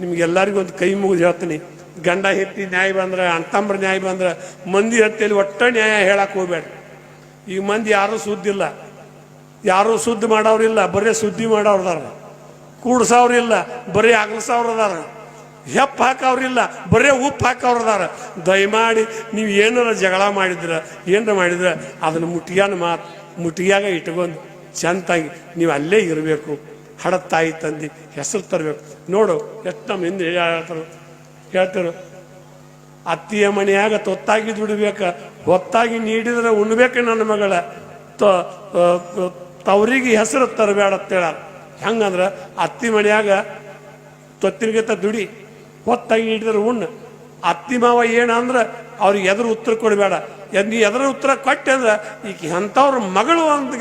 ನಿಮ್ಗೆಲ್ಲರಿಗೂ ಒಂದು ಕೈ ಮುಗಿದು ಹೇಳ್ತೀನಿ, ಗಂಡ ಹೆತ್ತಿ ನ್ಯಾಯ ಬಂದ್ರೆ, ಅಣ್ತಂಬ್ರ ನ್ಯಾಯ ಬಂದ್ರೆ ಮಂದಿ ಹತ್ತಿಯಲ್ಲಿ ಒಟ್ಟ ನ್ಯಾಯ ಹೇಳಕ್ಕೆ ಹೋಗ್ಬೇಡ. ಈಗ ಮಂದಿ ಯಾರೂ ಸುದ್ದಿಲ್ಲ, ಯಾರೂ ಸುದ್ದಿ ಮಾಡೋರಿಲ್ಲ, ಬರೀ ಸುದ್ದಿ ಮಾಡೋರ್ದಾರ. ಕೂಡ್ಸವ್ರಿಲ್ಲ, ಬರೀ ಅಗಲ್ಸವ್ರದಾರ. ಹೆಪ್ಪ ಹಾಕವ್ರಿಲ್ಲ, ಬರೀ ಉಪ್ಪು ಹಾಕವ್ರದಾರ. ದಯಮಾಡಿ ನೀವು ಏನಾರ ಜಗಳ ಮಾಡಿದ್ರೆ, ಏನಾರ ಮಾಡಿದ್ರೆ ಅದನ್ನು ಮುಟ್ಟಿಗ್ಯಾಗ ಇಟ್ಕೊಂಡು ಚೆಂದಾಗಿ ನೀವು ಅಲ್ಲೇ ಇರಬೇಕು. ಹಡ ತಾಯಿ ತಂದು ಹೆಸರು ತರಬೇಕು. ನೋಡು ಎಷ್ಟು ನಮ್ಮ ಹಿಂದೆ ಹೇಳ್ತಾರೆ, ಅತ್ತಿಯ ಮನೆಯಾಗ ತೊತ್ತಾಗಿ ದುಡಿಬೇಕ, ಹೊತ್ತಾಗಿ ನೀಡಿದ್ರೆ ಉಣ್ಬೇಕು ನನ್ನ ಮಗಳ, ತವರಿಗೆ ಹೆಸರು ತರಬೇಡ ಅಂತೇಳ. ಹೆಂಗಂದ್ರೆ ಅತ್ತಿ ಮನೆಯಾಗ ತೊತ್ತಿನಗಿಂತ ದುಡಿ, ಹೊತ್ತಾಗಿ ನೀಡಿದ್ರೆ ಉಣ್ಣು. ಅತ್ತಿ ಮಾವ ಏನಂದ್ರೆ ಅವ್ರಿಗೆ ಎದುರು ಉತ್ತರ ಕೊಡಬೇಡ. ನೀ ಎದುರು ಉತ್ತರ ಕೊಟ್ಟೆ ಅಂದ್ರೆ ಈಗ ಅಂಥವ್ರ ಮಗಳು ಅಂತ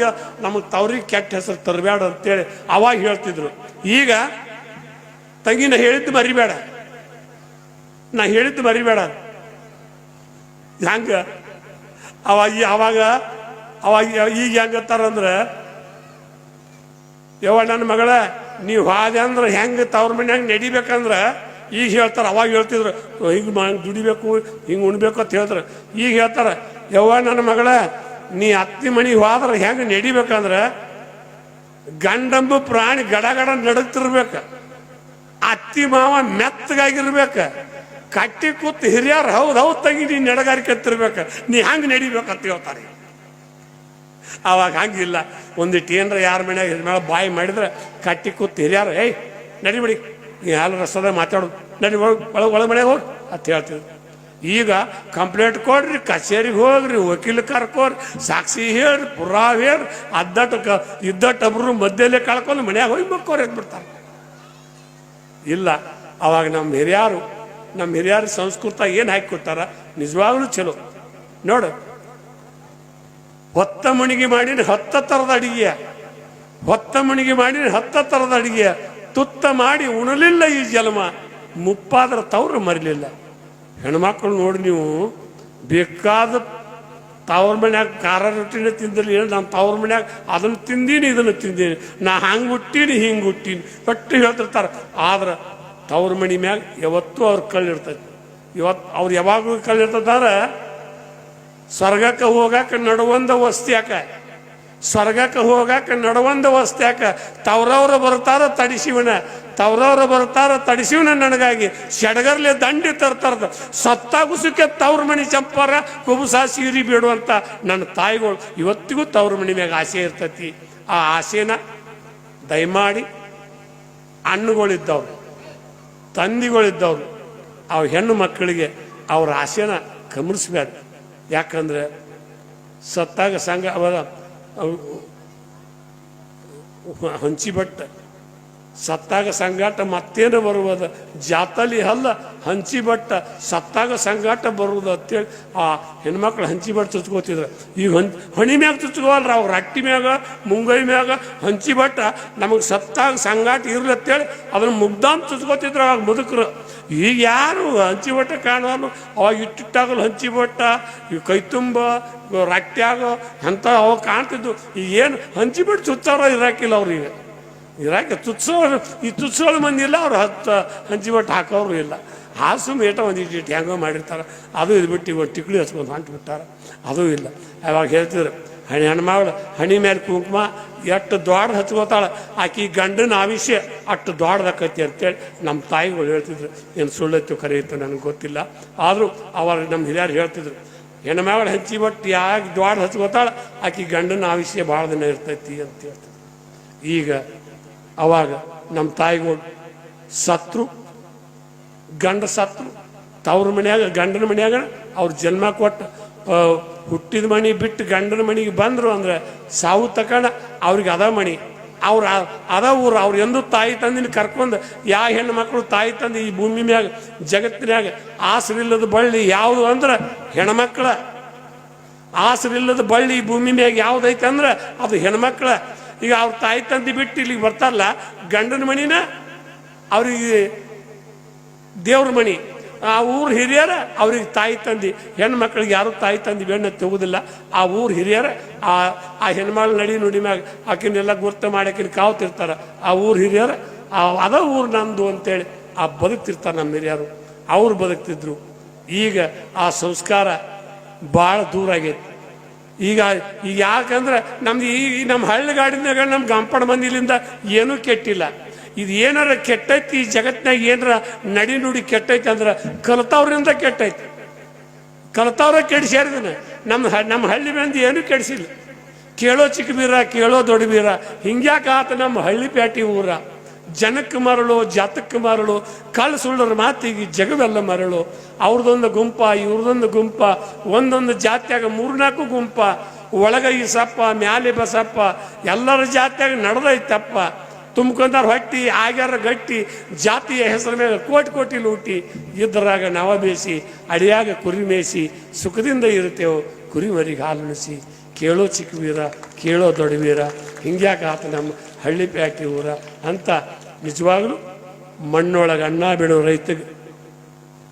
ನಮಗೆ ತವ್ರಿಗೆ ಕೆಟ್ಟ ಹೆಸರು ತರಬೇಡ ಅಂತೇಳಿ ಅವಾಗ ಹೇಳ್ತಿದ್ರು. ಈಗ ತಂಗಿ ನಾ ಹೇಳಿದ್ದು ಮರಿಬೇಡ, ನಾ ಹೇಳಿದ್ದು ಮರಿಬೇಡ. ಹೆಂಗ ಅವಾಗ ಈಗ ಹೆಂಗತ್ತಾರಂದ್ರೆ, ಯವ್ವ ನನ್ನ ಮಗಳ ನೀವು ಹಾದೆ ಅಂದ್ರೆ ಹೆಂಗೆ ತವ್ರ ಮನ್ಯಾಗ ನಡಿಬೇಕಂದ್ರೆ ಈಗ ಹೇಳ್ತಾರೆ. ಅವಾಗ ಹೇಳ್ತಿದ್ರು ಹಿಂಗೆ ದುಡಿಬೇಕು, ಹಿಂಗೆ ಉಣ್ಬೇಕು ಅಂತ ಹೇಳ್ತಾರೆ. ಈಗ ಹೇಳ್ತಾರೆ, ಯವ್ವ ನನ್ನ ಮಗಳ ನೀ ಅತ್ತಿ ಮನೆಗೆ ಹೋದ್ರೆ ಹೆಂಗೆ ನಡಿಬೇಕಂದ್ರೆ ಗಂಡಂಬು ಪ್ರಾಣಿ ಗಡಗಡ ನಡಗ್ತಿರ್ಬೇಕ, ಅತ್ತಿ ಮಾವ ಮೆತ್ತಗಾಗಿರ್ಬೇಕ, ಕಟ್ಟಿ ಕೂತ್ ಹಿರಿಯರು ಹೌದು ತಂಗಿ ನೀ ನಡಗಾರಿಕೆ ಎತ್ತಿರ್ಬೇಕ, ನೀ ಹಂಗೆ ನಡಿಬೇಕಂತ ಹೇಳ್ತಾರೆ. ಅವಾಗ ಹಂಗಿಲ್ಲ. ಒಂದಿಟ್ಟು ಏನರ ಯಾರ ಮನ್ಯಾಗ ಮೇಲೆ ಬಾಯಿ ಮಾಡಿದ್ರೆ ಕಟ್ಟಿ ಕೂತ್ ಹಿರಿಯರು ಏಯ್ ನಡಿಬಿಡಿ, ನೀ ಹಾಲು ರಸದ ಮಾತಾಡೋದು, ನಡಿ ಒಳಗೆ ಮನೆಗೆ ಹೋಗಿ ಅಂತ ಹೇಳ್ತಿದ್ರು. ಈಗ ಕಂಪ್ಲೇಂಟ್ ಕೊಡ್ರಿ, ಕಚೇರಿಗೆ ಹೋಗ್ರಿ, ವಕೀಲ ಕರ್ಕೋರಿ, ಸಾಕ್ಷಿ ಹೇಳ್ರಿ, ಪುರಾವ್ ಹೇಳ್ರಿ, ಇದ್ದಟ್ಟೊಬ್ರು ಮಧ್ಯಲ್ಲೇ ಕಳ್ಕೊಂಡು ಮನ್ಯಾಗ ಹೋಗಿ ಮಕ್ಕೋರಿ ಅಂದ್ಬಿಡ್ತಾರೆ. ಇಲ್ಲ, ಅವಾಗ ನಮ್ಮ ಹಿರಿಯರು ಸಂಸ್ಕೃತ ಏನು ಹಾಕಿ ಕೊಟ್ಟಾರ ನಿಜವಾಗ್ಲೂ ಚಲೋ. ನೋಡು, ಹೊತ್ತ ಮುಣಿಗೆ ಮಾಡಿನ 10 ಥರದ ಅಡಿಗೆ, ಹೊತ್ತ ಮುಣಿಗೆ ಮಾಡಿನ 10 ಥರದ ಅಡಿಗೆ, ತುತ್ತ ಮಾಡಿ ಉಣಲಿಲ್ಲ ಈ ಜನ್ಮ, ಮುಪ್ಪಾದ್ರ ತವ್ರು ಮರಿಲಿಲ್ಲ. ಹೆಣ್ಮಕ್ಳು ನೋಡಿ ನೀವು ಬೇಕಾದ ತವ್ರ ಮನ್ಯಾಗ ಖಾರ ರೊಟ್ಟಿನೇ ತಿಂದಿಲ್ಲ, ನಾನು ತವ್ರ ಮನ್ಯಾಗ ಅದನ್ನು ತಿಂದೀನಿ ಇದನ್ನು ತಿಂದೀನಿ, ನಾ ಹಂಗೆ ಹುಟ್ಟೀನಿ ಹಿಂಗೆ ಹುಟ್ಟೀನಿ ಒಟ್ಟು ಹೇಳ್ತಿರ್ತಾರೆ. ಆದ್ರೆ ತವ್ರ ಮನೆ ಮ್ಯಾಗ ಯಾವತ್ತೂ ಅವ್ರ ಕಳ್ಳಿರ್ತೈತಿ. ಅವ್ರು ಯಾವಾಗಲೂ ಕಳ್ಳಿರ್ತದಾರೆ. ಸ್ವರ್ಗಕ್ಕೆ ಹೋಗಾಕ ನಡುವಂದ ವಸ್ತ್ಯಾಕ, ಸ್ವರ್ಗಕ್ಕೆ ಹೋಗಾಕ ನಡುವಂದ ವಸ್ತ್ಯಾಕ, ತವ್ರವ್ರು ಬರ್ತಾರ ತಡಿಸಿವನ, ತವ್ರವ್ರು ಬರ್ತಾರ ತಡಿಸಿವನ ನನಗಾಗಿ, ಸೆಡಗರ್ಲೆ ದಂಡಿ ತರ್ತಾರದ, ಸತ್ತಾಗುಸಕ್ಕೆ ತವ್ರ ಮನೆ ಚಂಪಾರ ಕುಬುಸ ಸೀರಿ ಬಿಡುವಂತ ನನ್ನ ತಾಯಿಗಳು ಇವತ್ತಿಗೂ ತವ್ರ ಮನೆ ಮ್ಯಾಗ ಆಸೆ ಇರ್ತೈತಿ. ಆ ಆಸೆನ ದಯಮಾಡಿ ಹಣ್ಣುಗಳಿದ್ದವ್ರು, ತಂದಿಗಳಿದ್ದವ್ರು, ಅವು ಹೆಣ್ಣು ಮಕ್ಕಳಿಗೆ ಅವ್ರ ಆಸೆನ ಗಮನಿಸ್ಬೇಡ. ಯಾಕಂದ್ರೆ ಸತ್ತಾಗ ಸಂಘ ಅವರ ಹಂಚಿಬಟ್ಟ ಸತ್ತಾಗ ಸಂಗಾಟ ಮತ್ತೇನು ಬರುವುದು, ಜಾತಲಿ ಅಲ್ಲ ಹಂಚಿಬಟ್ಟ ಸತ್ತಾಗ ಸಂಗಾಟ ಬರುವುದು ಅಂತೇಳಿ ಆ ಹೆಣ್ಮಕ್ಳು ಹಂಚಿಬಟ್ಟು ಚುಚ್ಕೋತಿದ್ರು. ಈಗ ಹಣಿ ಮ್ಯಾಗ ಚುಚ್ಕೋವಲ್ರ, ಅವ್ರ ರಟ್ಟಿ ಮ್ಯಾಗ ಮುಂಗೈ ಮ್ಯಾಗ ಹಂಚಿಬಟ್ಟ ನಮಗೆ ಸತ್ತಾಗ ಸಂಗಾಟ ಇರ್ಲಿ ಅಂತೇಳಿ ಅದನ್ನು ಮುಗ್ದಾಂತ ಚುಚ್ಕೋತಿದ್ರು ಅವಾಗ ಮುದುಕರು. ಈಗ ಯಾರು ಹಂಚಿಬಟ್ಟ ಕಾಣೋನು, ಅವಾಗ ಇಟ್ಟಿಟ್ಟಾಗಲು ಹಂಚಿಬಟ್ಟ, ಈ ಕೈ ತುಂಬ ರಟ್ಟ್ಯಾಗ ಅಂತ ಅವಾಗ ಕಾಣ್ತಿದ್ದು. ಈಗ ಏನು ಹಂಚಿಬಟ್ಟು ಚುಚ್ಚಾರೋ ಇರಾಕಿಲ್ಲ ಅವ್ರಿಗೆ, ಇರಾಕೆ ತುತ್ಸೋರು, ಈ ತುತ್ಸೋಳು ಮಂದಿ ಇಲ್ಲ, ಅವ್ರು 10 ಹಂಚಿಬಟ್ಟು ಹಾಕೋರು ಇಲ್ಲ. ಹಾಸು ಮೇಟ ಒಂದಿಟ್ಟು ಹೆಂಗೋ ಮಾಡಿರ್ತಾರೆ, ಅದು ಇದು ಬಿಟ್ಟು ಇವಾಗ ಟಿಕ್ಳಿ ಹಚ್ಕೊಂಡು ಹೊಂಟು ಬಿಟ್ಟಾರ, ಅದೂ ಇಲ್ಲ. ಅವಾಗ ಹೇಳ್ತಿದ್ರು ಹೆಣ್ಮಗಳು ಹಣಿ ಮೇಲೆ ಕುಂಕುಮ ಎಷ್ಟು ದೊಡ್ಡ ಹಚ್ಕೋತಾಳೆ, ಆಕಿ ಗಂಡನ ಆವಿಷ್ಯ ಅಷ್ಟು ದೊಡ್ಡದಾಕೈತಿ ಅಂತೇಳಿ ನಮ್ಮ ತಾಯಿಗಳು ಹೇಳ್ತಿದ್ರು. ಏನು ಸುಳ್ಳತ್ತು ಕರೆಯಿತು ನನಗೆ ಗೊತ್ತಿಲ್ಲ, ಆದರೂ ಅವಾಗ ನಮ್ಮ ಹಿರಿಯರು ಹೇಳ್ತಿದ್ರು ಹೆಣ್ಮಗಳು ಹಂಚಿಬಟ್ಟು ಯಾಕೆ ದೊಡ್ಡ ಹಚ್ಕೋತಾಳೆ ಆಕಿ ಗಂಡನ ಆವಿಷ್ಯ ಭಾಳ ದಿನ ಇರ್ತೈತಿ ಅಂತ ಹೇಳ್ತಿದ್ರು. ಈಗ ಅವಾಗ ನಮ್ಮ ತಾಯಿಗಳು ಸತ್ರು, ಗಂಡ ಸತ್ರು, ತವ್ರ ಮನ್ಯಾಗ ಗಂಡನ ಮನ್ಯಾಗ ಅವ್ರ ಜನ್ಮ ಕೊಟ್ಟು ಹುಟ್ಟಿದ ಮನೆ ಬಿಟ್ಟು ಗಂಡನ ಮನೆಗೆ ಬಂದರು ಅಂದ್ರೆ ಸಾವು ತಕೊಂಡ ಅವ್ರಿಗೆ ಅದ ಮಣಿ, ಅವ್ರು ಅದ ಊರು. ಅವ್ರು ಎಂದೂ ತಾಯಿ ತಂದಿನ ಕರ್ಕೊಂಡು ಯಾವ ಹೆಣ್ಣು ಮಕ್ಕಳು ತಾಯಿ ತಂದು ಈ ಭೂಮಿ ಮ್ಯಾಗ ಜಗತ್ತಿನಾಗ ಆಸರಿಲ್ಲದ ಬಳ್ಳಿ ಯಾವುದು ಅಂದ್ರೆ ಹೆಣ್ಮಕ್ಳ. ಆಸರಿಲ್ಲದ ಬಳ್ಳಿ ಈ ಭೂಮಿ ಮ್ಯಾಗ ಯಾವುದೈತೆ ಅಂದ್ರೆ ಅದು ಹೆಣ್ಮಕ್ಳ. ಈಗ ಅವ್ರ ತಾಯಿ ತಂದಿ ಬಿಟ್ಟು ಇಲ್ಲಿಗೆ ಬರ್ತಾರಲ್ಲ, ಗಂಡನ ಮಣಿನ ಅವ್ರಿಗೆ ದೇವ್ರ ಮಣಿ. ಆ ಊರು ಹಿರಿಯರ ಅವ್ರಿಗೆ ತಾಯಿ ತಂದಿ, ಹೆಣ್ಣು ಮಕ್ಕಳಿಗೆ ಯಾರು ತಾಯಿ ತಂದಿ ಬೆಣ್ಣ ತೆಗುದಿಲ್ಲ. ಆ ಊರು ಹಿರಿಯರ ಆ ಹೆಣ್ಮಕ್ಳು ನಡಿ ನುಡಿ ಮ್ಯಾಗ ಆಕಿನೆಲ್ಲ ಗುರ್ತ ಮಾಡಿ ಆಕಿನ ಕಾವ್ತಿರ್ತಾರೆ. ಆ ಊರು ಹಿರಿಯರ ಅದ ಊರು ನಂದು ಅಂತೇಳಿ ಆ ಬದುಕ್ತಿರ್ತಾರೆ ನಮ್ಮ ಹಿರಿಯರು. ಅವ್ರು ಬದುಕ್ತಿದ್ರು. ಈಗ ಆ ಸಂಸ್ಕಾರ ಭಾಳ ದೂರ ಆಗೈತಿ. ಈಗ ಯಾಕಂದ್ರೆ ನಮ್ದು ಈ ನಮ್ಮ ಹಳ್ಳಿಗಾಡಿನಾಗ ನಮ್ಮ ಗಂಪಣ ಮಂದಿಲಿಂದ ಏನೂ ಕೆಟ್ಟಿಲ್ಲ. ಇದು ಏನಾರ ಕೆಟ್ಟೈತಿ ಈ ಜಗತ್ತಿನಾಗ, ಏನಾರ ನಡಿ ನುಡಿ ಕೆಟ್ಟೈತಿ ಅಂದ್ರೆ ಕಲ್ತವ್ರಿಂದ ಕೆಟ್ಟೈತಿ. ಕಲ್ತವ್ರ ಕೆಡಿಸ್ಯಾರಿದನ. ನಮ್ಮ ಹಳ್ಳಿ ಮಂದಿ ಏನೂ ಕೆಡಿಸಿಲ್ಲ. ಕೇಳೋ ಚಿಕ್ಕ ಬೀರ, ಕೇಳೋ ದೊಡ್ಡ ಬೀರ, ಹಿಂಗ್ಯಾಕ ಆತ ನಮ್ಮ ಹಳ್ಳಿ ಪ್ಯಾಟಿ ಊರ. ಜನಕ್ಕೆ ಮರಳು, ಜಾತಕ್ಕೆ ಮರಳು, ಕಳ್ಳು ಸುಳ್ಳರ ಮಾತಿಗೆ ಜಗವೆಲ್ಲ ಮರಳು. ಅವ್ರದೊಂದು ಗುಂಪ, ಇವ್ರದೊಂದು ಗುಂಪ, ಒಂದೊಂದು ಜಾತ್ಯಾಗ 3-4 ಗುಂಪ. ಒಳಗ ಈ ಸಪ್ಪ, ಮ್ಯಾಲೆ ಬಸಪ್ಪ, ಎಲ್ಲರ ಜಾತ್ಯಾಗ ನಡೆದೈತಪ್ಪ. ತುಂಬ್ಕೊಂಡಾರ ಹೊಟ್ಟಿ, ಆಗ್ಯಾರ ಗಟ್ಟಿ, ಜಾತಿಯ ಹೆಸರ ಮೇಲೆ ಕೋಟಿ ಲೂಟಿ. ಇದ್ರಾಗ ನಾವ ಬೇಯಿಸಿ, ಅಡಿಯಾಗ ಕುರಿ ಮೇಯಿಸಿ, ಸುಖದಿಂದ ಇರ್ತೇವೆ ಕುರಿ ಮರಿಗೆ ಹಾಲುಣಿಸಿ. ಕೇಳೋ ಚಿಕ್ಕ ವೀರ, ಕೇಳೋ ದೊಡ್ಡ ವೀರ, ಹಿಂಗ್ಯಾಕ ಆತ ನಮ್ಮ ಹಳ್ಳಿ ಪ್ಯಾಟಿ ಊರ ಅಂತ. ನಿಜವಾಗ್ಲೂ ಮಣ್ಣೊಳಗೆ ಅನ್ನ ಬಿಡೋ ರೈತಗೆ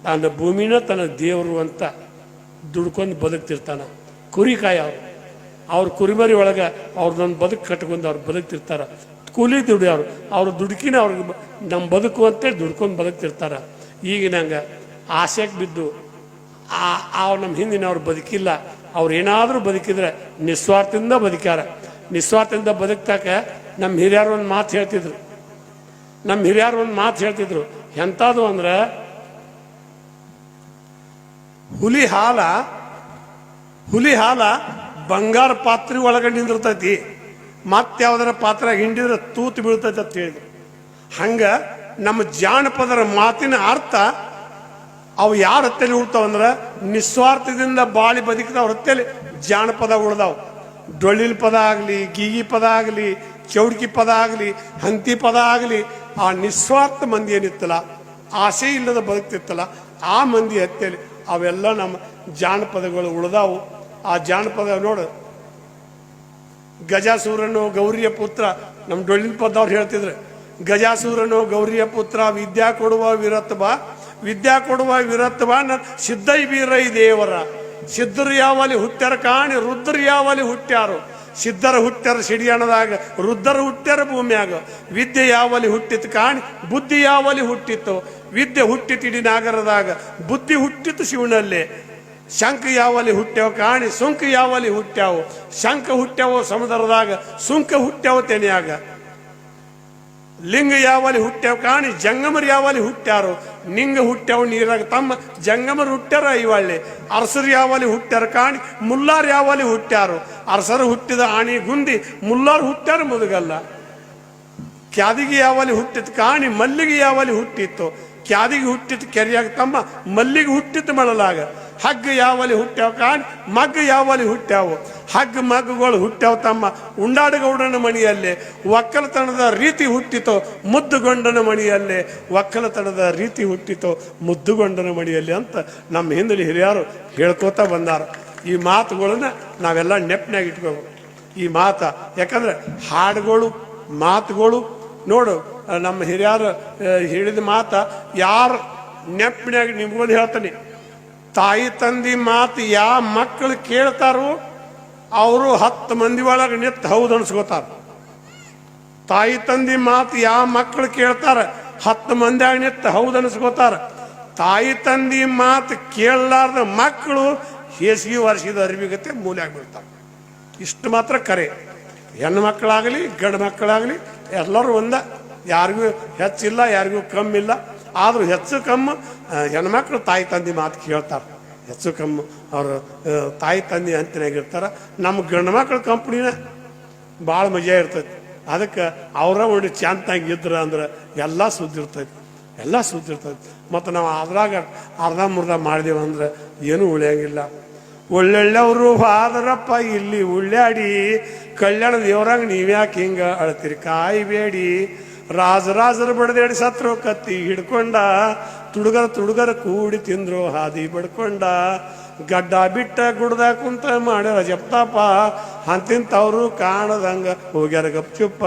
ತನ್ನ ಭೂಮಿನ ತನ್ನ ದೇವರು ಅಂತ ದುಡ್ಕೊಂಡು ಬದುಕ್ತಿರ್ತಾನ. ಕುರಿಕಾಯಿ ಅವ್ರ ಕುರಿಮರಿ ಒಳಗೆ ಅವ್ರದ್ದೊಂದು ಬದುಕು ಕಟ್ಕೊಂಡು ಅವ್ರು ಬದುಕ್ತಿರ್ತಾರ. ಕೂಲಿ ದುಡಿಯೋರು ಅವ್ರು ದುಡುಕಿನ ಅವ್ರಿಗೆ ನಮ್ಮ ಬದುಕು ಅಂತೇಳಿ ದುಡ್ಕೊಂಡು ಬದುಕ್ತಿರ್ತಾರ. ಈಗ ನಂಗೆ ಆಸೆಗೆ ಬಿದ್ದು ನಮ್ಮ ಹಿಂದಿನವ್ರು ಬದುಕಿಲ್ಲ. ಅವ್ರು ಏನಾದರೂ ಬದುಕಿದ್ರೆ ನಿಸ್ವಾರ್ಥದಿಂದ ಬದುಕ್ಯಾರ. ನಿಸ್ವಾರ್ಥದಿಂದ ಬದುಕ್ತಾಕ ನಮ್ಮ ಹಿರಿಯರು ಒಂದು ಮಾತು ಹೇಳ್ತಿದ್ರು. ಎಂಥದ್ದು ಅಂದ್ರೆ, ಹುಲಿ ಹಾಲ ಬಂಗಾರ ಪಾತ್ರೆ ಒಳಗೆ ನಿಂದಿರ್ತೈತಿ, ಮತ್ತೆ ಯಾವ್ದಾರ ಪಾತ್ರ ಹಿಂಡಿದ್ರೆ ತೂತು ಬೀಳ್ತೈತಿ ಅಂತ ಹೇಳಿದ್ರು. ಹಂಗ ನಮ್ಮ ಜಾನಪದರ ಮಾತಿನ ಅರ್ಥ ಅವು ಯಾರ ಹತ್ತಲ್ಲಿ ಉಳ್ತಾವಂದ್ರೆ, ನಿಸ್ವಾರ್ಥದಿಂದ ಬಾಳಿ ಬದುಕಿದವ್ರ ಹತ್ತಲ್ಲಿ ಜಾನಪದ ಉಳ್ದಾವ್. ಡೊಳ್ಳಿನ ಪದ ಆಗಲಿ, ಗೀಗಿ ಪದ ಆಗಲಿ, ಚೌಡ್ಕಿ ಪದ ಆಗಲಿ, ಹಂತಿ ಪದ ಆಗಲಿ, ಆ ನಿಸ್ವಾರ್ಥ ಮಂದಿ ಏನಿತ್ತಲ್ಲ, ಆಸೆ ಇಲ್ಲದ ಬದುಕ್ತಿತ್ತಲ್ಲ, ಆ ಮಂದಿ ಹತ್ತಲ್ಲಿ ಅವೆಲ್ಲ ನಮ್ಮ ಜಾನಪದಗಳು ಉಳ್ದಾವು. ಆ ಜಾನಪದ ನೋಡು, ಗಜಾಸೂರನು ಗೌರಿಯ ಪುತ್ರ, ನಮ್ಮ ಡೊಳ್ಳಿನ ಪದ ಅವ್ರು ಹೇಳ್ತಿದ್ರು, ಗಜಾಸೂರನು ಗೌರಿಯ ಪುತ್ರ, ವಿದ್ಯಾ ಕೊಡುವ ವಿರತ್ ಬಾ ಸಿದ್ಧೈ ಬೀರೈ ದೇವರ. ಸಿದ್ಧರು ಯಾವಲ್ಲಿ ಹುಟ್ಟ್ಯಾರ ಕಾಣಿ, ರುದ್ರರು ಯಾವಲ್ಲಿ ಹುಟ್ಟ್ಯಾರು. ಸಿದ್ಧರ ಹುಟ್ಟ್ಯಾರ ಸಿಡಿಯಾಣದಾಗ, ರುದ್ರರು ಹುಟ್ಟ್ಯಾರ ಭೂಮಿಯಾಗ. ವಿದ್ಯೆ ಯಾವಲ್ಲಿ ಹುಟ್ಟಿತ್ತು ಕಾಣಿ, ಬುದ್ಧಿ ಯಾವಲ್ಲಿ ಹುಟ್ಟಿತ್ತು. ವಿದ್ಯೆ ಹುಟ್ಟಿತು ಇಡೀ ನಾಗರದಾಗ, ಬುದ್ಧಿ ಹುಟ್ಟಿತು ಶಿವನಲ್ಲೇ. ಶಂಖ ಯಾವಲ್ಲಿ ಹುಟ್ಟ್ಯಾವ ಕಾಣಿ, ಸುಂಕ ಯಾವಲ್ಲಿ ಹುಟ್ಟ್ಯಾವು. ಶಂಖ ಹುಟ್ಟ್ಯಾವ ಸಮುದ್ರದಾಗ, ಸುಂಕ ಹುಟ್ಟ್ಯಾವ ತೆನೆಯಾಗ. ಲಿಂಗ ಯಾವಲ್ಲಿ ಹುಟ್ಟ್ಯಾವ ಕಾಣಿ, ಜಂಗಮರು ಯಾವಲ್ಲಿ ಹುಟ್ಟ್ಯಾರು. ನಿಂಗ ಹುಟ್ಟ್ಯಾವ ನೀರಾಗ ತಮ್ಮ, ಜಂಗಮರು ಹುಟ್ಟ್ಯಾರ ಐವಳ್ಳಿ. ಅರಸರು ಯಾವಲ್ಲಿ ಹುಟ್ಟ್ಯಾರ ಕಾಣಿ, ಮುಲ್ಲಾರು ಯಾವಲ್ಲಿ ಹುಟ್ಟ್ಯಾರು. ಅರಸರು ಹುಟ್ಟಿದ ಆಣಿ ಗುಂದಿ, ಮುಲ್ಲಾರು ಹುಟ್ಟ್ಯಾರ ಮುದುಗಲ್ಲ. ಕ್ಯಾದಿಗೆ ಯಾವಲ್ಲಿ ಹುಟ್ಟಿತ್ತು ಕಾಣಿ, ಮಲ್ಲಿಗೆ ಯಾವಲ್ಲಿ ಹುಟ್ಟಿತ್ತು. ಕ್ಯಾದಿಗೆ ಹುಟ್ಟಿತ್ತು ಕೆರೆಯಾಗ ತಮ್ಮ, ಮಲ್ಲಿಗೆ ಹುಟ್ಟಿತ್ತು ಮಳಲಾಗ. ಹಗ್ಗ ಯಾವಲ್ಲಿ ಹುಟ್ಟ್ಯಾವ ಕಾಣಿ, ಮಗ್ಗ ಯಾವಲ್ಲಿ ಹುಟ್ಟ್ಯಾವು. ಹಗ್ಗ ಮಗ್ಗಗಳು ಹುಟ್ಟ್ಯಾವ ತಮ್ಮ, ಉಂಡಾಡಗೌಡನ ಮಣಿಯಲ್ಲೇ. ಒಕ್ಕಲತನದ ರೀತಿ ಹುಟ್ಟಿತೋ ಮುದ್ದುಗೊಂಡನ ಮಣಿಯಲ್ಲೇ. ಒಕ್ಕಲತನದ ರೀತಿ ಹುಟ್ಟಿತೋ ಮುದ್ದುಗೊಂಡನ ಮಣಿಯಲ್ಲಿ ಅಂತ ನಮ್ಮ ಹಿಂದಲಿ ಹಿರಿಯರು ಹೇಳ್ಕೋತಾ ಬಂದಾರ. ಈ ಮಾತುಗಳನ್ನ ನಾವೆಲ್ಲ ನೆಪ್ನಾಗ ಇಟ್ಕೋಬೇಕು. ಈ ಮಾತ ಯಾಕಂದ್ರೆ ಹಾಡುಗಳು, ಮಾತುಗಳು ನೋಡು, ನಮ್ಮ ಹಿರಿಯರು ಹೇಳಿದ ಮಾತ ಯಾರು ನೆಪ್ನಾಗ ನಿಮ್ಗೊಂದು ಹೇಳ್ತಾನೆ. ತಾಯಿ ತಂದಿ ಮಾತು ಯಾವ ಮಕ್ಕಳು ಕೇಳ್ತಾರೋ ಅವರು 10 ಮಂದಿ ಒಳಗೆ ನಿಂತು ಹೌದು ಅನ್ಸ್ಕೋತಾರ. ತಾಯಿ ತಂದಿ ಮಾತು ಯಾವ ಮಕ್ಕಳು ಕೇಳ್ತಾರ 10 ಮಂದಿಯಾಗ ನಿಂತು ಹೌದು ಅನ್ಸ್ಕೋತಾರ. ತಾಯಿ ತಂದಿ ಮಾತು ಕೇಳಲಾರ್ದ ಮಕ್ಕಳು ಹೇಸಿಗೆ ವರ್ಷದ ಅರಿವಿಗತ್ತೆ ಮೂಲ್ಯಾಗ ಬೀಳ್ತಾರ. ಇಷ್ಟು ಮಾತ್ರ ಕರೆ. ಹೆಣ್ಣು ಮಕ್ಕಳಾಗಲಿ ಗಂಡು ಮಕ್ಕಳಾಗಲಿ ಎಲ್ಲರೂ ಒಂದ, ಯಾರಿಗೂ ಹೆಚ್ಚಿಲ್ಲ, ಯಾರಿಗೂ ಕಮ್ಮಿಲ್ಲ. ಆದರೂ ಹೆಚ್ಚು ಕಮ್ಮು ಹೆಣ್ಮಕ್ಳು ತಾಯಿ ತಂದೆ ಮಾತು ಕೇಳ್ತಾರೆ. ಹೆಚ್ಚು ಕಮ್ಮು ಅವರು ತಾಯಿ ತಂದೆ ಅಂತಿನಾಗಿರ್ತಾರೆ. ನಮ್ಮ ಗಂಡು ಮಕ್ಳ ಕಂಪ್ನಿನ ಭಾಳ ಮಜಾ ಇರ್ತೈತಿ. ಅದಕ್ಕೆ ಅವರ ಒಂದು ಚಾಂತಾಗಿ ಇದ್ರ ಅಂದ್ರೆ ಎಲ್ಲ ಸುದ್ದಿರ್ತೈತಿ. ಮತ್ತು ನಾವು ಅದ್ರಾಗ ಅರ್ಧ ಮುರ್ಧ ಮಾಡಿದೆವು ಅಂದ್ರೆ ಏನೂ ಉಳಿಯಂಗಿಲ್ಲ. ಒಳ್ಳೊಳ್ಳೆವರು ಹಾದರಪ್ಪ ಇಲ್ಲಿ ಉಳ್ಳಾಡಿ, ಕಲ್ಯಾಣ ದೇವ್ರಂಗ ನೀವ್ಯಾಕೆ ಹಿಂಗ ಅಳ್ತೀರಿ ಕಾಯಿಬೇಡಿ. ರಾಜರು ಬಡ್ದೇಡಿ ಸತ್ರು ಕತ್ತಿ ಹಿಡ್ಕೊಂಡ, ತುಡುಗರ ಕೂಡಿ ತಿಂದ್ರು ಹಾದಿ ಬಡ್ಕೊಂಡ. ಗಡ್ಡ ಬಿಟ್ಟ ಗುಡ್ದ ಕುಂತ ಮಾಡ್ಯಾರ ಜಪ್ತಾಪ ಅಂತಿಂತವ್ರು ಕಾಣದಂಗ ಹೋಗ್ಯಾರ ಗಪ್ಚುಪ್ಪ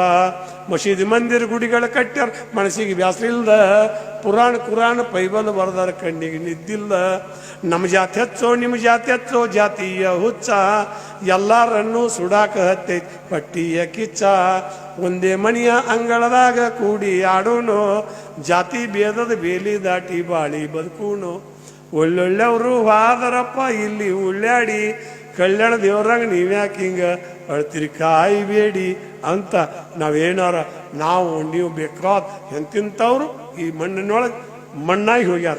ಮಸೀದಿ ಮಂದಿರ ಗುಡಿಗಳ ಕಟ್ಟ್ಯಾರ ಮನಸ್ಸಿಗೆ ಬ್ಯಾಸರಿಲ್ದ ಪುರಾಣ ಕುರಾಣ ಪೈಬಲ್ ಬರ್ದಾರ ಕಣ್ಣಿಗೆ ನಿದ್ದಿಲ್ಲ ನಮ್ಮ ಜಾತಿ ಹೆಚ್ಚೋ ನಿಮ್ಮ ಜಾತಿ ಹೆಚ್ಚೋ ಜಾತಿಯ ಹುಚ್ಚ ಎಲ್ಲಾರನ್ನೂ ಸುಡಾಕ ಹತ್ತೈತಿ ಪಟ್ಟಿಯ ಕಿಚ್ಚ ಒಂದೇ ಮನೆಯ ಅಂಗಳದಾಗ ಕೂಡಿ ಆಡೋನು ಜಾತಿ ಭೇದದ ಬೇಲಿ ದಾಟಿ ಬಾಳಿ ಬದುಕೂನು ಒಳ್ಳೊಳ್ಳೆಯವರು ಹಾದರಪ್ಪ ಇಲ್ಲಿ ಉಳ್ಳಾಡಿ ಕಲ್ಯಾಣ ದೇವರಂಗ ನೀವ್ಯಾಕೆ ಹಿಂಗ ಅಳ್ತಿರಿ ಕಾಯ್ಬೇಡಿ ಅಂತ ನಾವೇನಾರ ನಾವು ನೀವು ಬೇಕಾದ ಎಂತಿಂಥವ್ರು ಈ ಮಣ್ಣಿನೊಳಗೆ ಮಣ್ಣಾಗಿ ಹೋಗ್ಯಾರ.